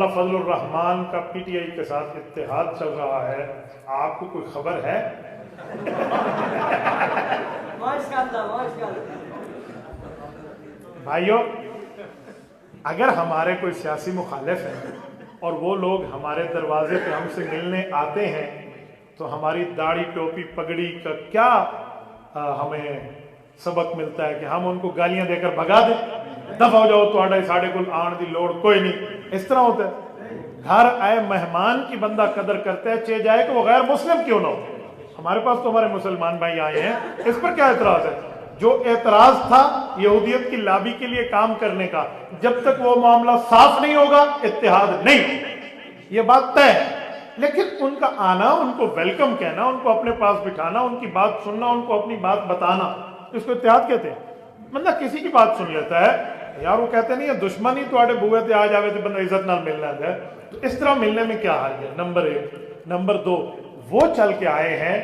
مولانا فضل الرحمان کا P T I کے ساتھ اتحاد چل رہا ہے، آپ کو کوئی خبر ہے؟ بھائیو، اگر ہمارے کوئی سیاسی مخالف ہیں اور وہ لوگ ہمارے دروازے پہ ہم سے ملنے آتے ہیں تو ہماری داڑھی ٹوپی پگڑی کا کیا ہمیں سبق ملتا ہے کہ ہم ان کو گالیاں دے کر بھگا دیں؟ دفع ہو جاؤ تواڈا ساڑے کو آن دی لوڑ کوئی نہیں، اس طرح ہوتا ہے؟ گھر آئے مہمان کی بندہ قدر کرتا ہے، چاہے جائے کہ وہ غیر مسلم کیوں نہ ہو۔ ہمارے پاس تو ہمارے مسلمان بھائی آئے ہیں، اس پر کیا اعتراض ہے؟ جو اعتراض تھا یہودیت کی لابی کے لیے کام کرنے کا، جب تک وہ معاملہ صاف نہیں ہوگا اتحاد نہیں، یہ بات طے ہے۔ لیکن ان کا آنا، ان کو ویلکم کہنا، ان کو اپنے پاس بٹھانا، ان کی بات سننا، ان کو اپنی بات بتانا، اس کو اتحاد کہتے ہیں۔ بندہ کسی کی بات سن لیتا ہے، یار وہ کہتے نہیں ہے دشمن ہی تواڈے بوئے تے آ جاوے تے بندہ عزت نال ملنا ہے، تو اس طرح ملنے میں کیا حرج ہے؟ نمبر 1۔ نمبر 2، وہ چل کے آئے ہیں،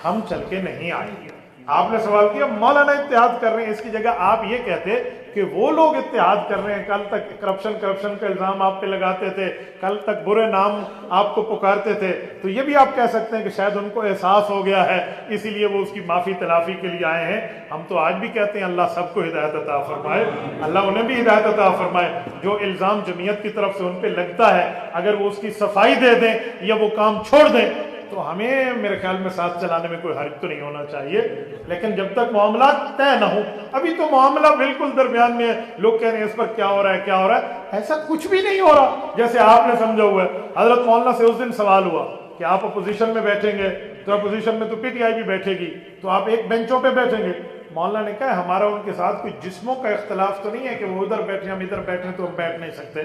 ہم چل کے نہیں آئے۔ آپ نے سوال کیا مولانا اتحاد کر رہے ہیں، اس کی جگہ آپ یہ کہتے کہ وہ لوگ اتحاد کر رہے ہیں، کل تک کرپشن کا الزام آپ پہ لگاتے تھے، کل تک برے نام آپ کو پکارتے تھے، تو یہ بھی آپ کہہ سکتے ہیں کہ شاید ان کو احساس ہو گیا ہے اسی لیے وہ اس کی معافی تلافی کے لیے آئے ہیں۔ ہم تو آج بھی کہتے ہیں اللہ سب کو ہدایت عطا فرمائے، اللہ انہیں بھی ہدایت عطا فرمائے۔ جو الزام جمعیت کی طرف سے ان پہ لگتا ہے اگر وہ اس کی صفائی دے دیں یا وہ کام چھوڑ دیں تو ہمیں میرے خیال میں ساتھ چلانے میں کوئی حرج تو نہیں ہونا چاہیے۔ لیکن جب تک معاملات طے نہ ہوں، ابھی تو معاملہ بالکل درمیان میں ہے، لوگ کہہ رہے ہیں اس پر کیا ہو رہا ہے کیا ہو رہا ہے، ایسا کچھ بھی نہیں ہو رہا جیسے آپ نے سمجھا ہوا ہے۔ حضرت مولانا سے اس دن سوال ہوا کہ آپ اپوزیشن میں بیٹھیں گے تو اپوزیشن میں تو پی ٹی آئی بھی بیٹھے گی، تو آپ ایک بینچوں پہ بیٹھیں گے؟ مولانا نے کہا ہمارا ان کے ساتھ کوئی جسموں کا اختلاف تو نہیں ہے کہ وہ ادھر بیٹھے ہم ادھر بیٹھیں تو ہم بیٹھ نہیں سکتے،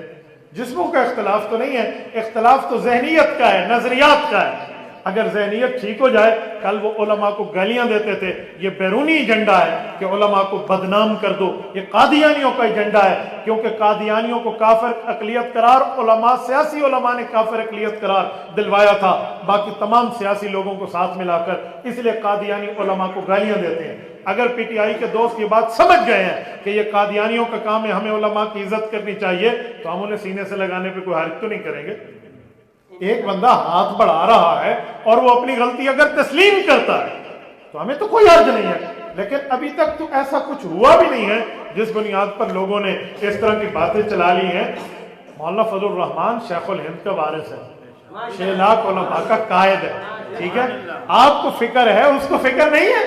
جسموں کا اختلاف تو نہیں ہے، اختلاف تو ذہنیت کا ہے، نظریات کا ہے۔ اگر ذہنیت ٹھیک ہو جائے، کل وہ علماء کو گالیاں دیتے تھے، یہ بیرونی ایجنڈا ہے کہ علماء کو بدنام کر دو، یہ قادیانیوں کا ایجنڈا ہے، کیونکہ قادیانیوں کو کافر اقلیت قرار، علماء سیاسی علماء نے کافر اقلیت قرار دلوایا تھا باقی تمام سیاسی لوگوں کو ساتھ ملا کر، اس لیے قادیانی علماء کو گالیاں دیتے ہیں۔ اگر پی ٹی آئی کے دوست یہ بات سمجھ گئے ہیں کہ یہ قادیانیوں کا کام ہے، ہمیں علماء کی عزت کرنی چاہیے، تو ہم انہیں سینے سے لگانے پہ کوئی حرج تو نہیں کریں گے۔ ایک بندہ ہاتھ بڑھا رہا ہے اور وہ اپنی غلطی اگر تسلیم کرتا ہے تو ہمیں تو کوئی حرج نہیں ہے، لیکن ابھی تک تو ایسا کچھ ہوا بھی نہیں ہے جس بنیاد پر لوگوں نے اس طرح کی باتیں چلا لی ہیں۔ مولانا فضل الرحمان شیخ الہند کا وارث ہے، 6 لاکھ علماء کا قائد ہے، ٹھیک ہے؟ آپ کو فکر ہے، اس کو فکر نہیں ہے؟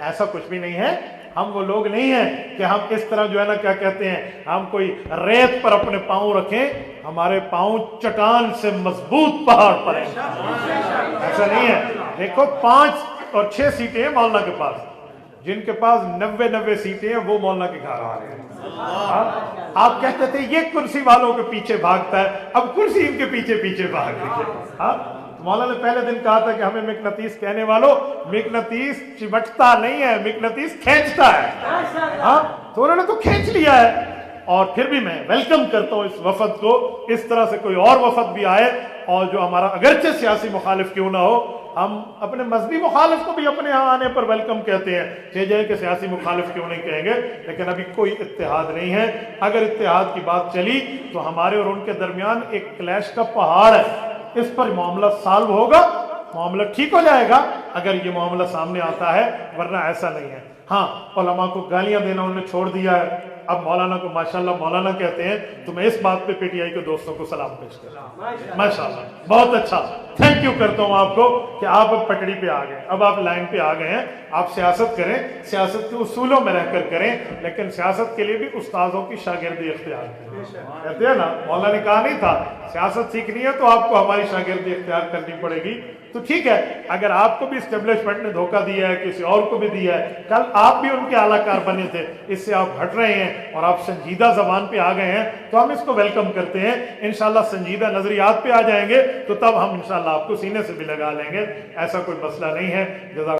ایسا کچھ بھی نہیں ہے۔ ہم وہ لوگ نہیں ہیں کہ ہم اس طرح جو ہے نا کیا کہتے ہیں، ہم کوئی ریت پر اپنے پاؤں رکھیں، ہمارے پاؤں چٹان سے مضبوط پہاڑ پر ہیں، ایسا نہیں ہے۔ دیکھو 5 اور 6 سیٹیں ہیں مولانا کے پاس، جن کے پاس 90 سیٹیں ہیں وہ مولانا کے گھر آ رہے ہیں۔ آپ کہتے تھے یہ کرسی والوں کے پیچھے بھاگتا ہے، اب کرسی ان کے پیچھے پیچھے بھاگ رہی ہے۔ مولانا نے پہلے دن کہا تھا کہ ہمیں مقناطیس کہنے والوں، مقناطیس چمٹتا نہیں ہے، مقناطیس کھینچتا ہے، تو انہوں نے تو کھینچ لیا ہے۔ اور پھر بھی میں ویلکم کرتا ہوں اس وفد کو، اس طرح سے کوئی اور وفد بھی آئے اور جو ہمارا اگرچہ سیاسی مخالف کیوں نہ ہو، ہم اپنے مذہبی مخالف کو بھی اپنے ہاں آنے پر ویلکم کہتے ہیں، چاہے جائے کہ سیاسی مخالف کیوں نہیں کہیں گے، لیکن ابھی کوئی اتحاد نہیں ہے۔ اگر اتحاد کی بات چلی تو ہمارے اور ان کے درمیان ایک کلیش کا پہاڑ ہے، اس پر معاملہ سالو ہوگا، معاملہ ٹھیک ہو جائے گا اگر یہ معاملہ سامنے آتا ہے، ورنہ ایسا نہیں ہے۔ ہاں، علماء کو گالیاں دینا انہوں نے چھوڑ دیا ہے، اب مولانا کو ماشاءاللہ مولانا کہتے ہیں، تو میں اس بات پہ پی ٹی آئی کے دوستوں کو سلام پیش کرتا ہوں، ماشاءاللہ بہت اچھا، تھینک یو کرتا ہوں آپ کو کہ آپ اب پٹڑی پہ آ گئے، اب آپ لائن پہ آ گئے ہیں، آپ سیاست کریں، سیاست کے اصولوں میں رہ کر کریں، لیکن سیاست کے لیے بھی استاذوں کی شاگردی اختیار کریں۔ کہتے ہیں نا، مولانا نے کہا نہیں تھا سیاست سیکھنی ہے تو آپ کو ہماری شاگردی اختیار کرنی پڑے گی، تو ٹھیک ہے، اگر آپ کو بھی اسٹیبلشمنٹ نے دھوکہ دیا ہے، کسی اور کو بھی دیا ہے، کل آپ بھی ان کے اعلیٰ کار بنے تھے، اس سے آپ ہٹ رہے ہیں اور آپ سنجیدہ زبان پہ آ گئے ہیں، تو ہم اس کو ویلکم کرتے ہیں۔ انشاءاللہ سنجیدہ نظریات پہ آ جائیں گے تو تب ہم انشاءاللہ آپ کو سینے سے بھی لگا لیں گے، ایسا کوئی مسئلہ نہیں ہے۔ جزاک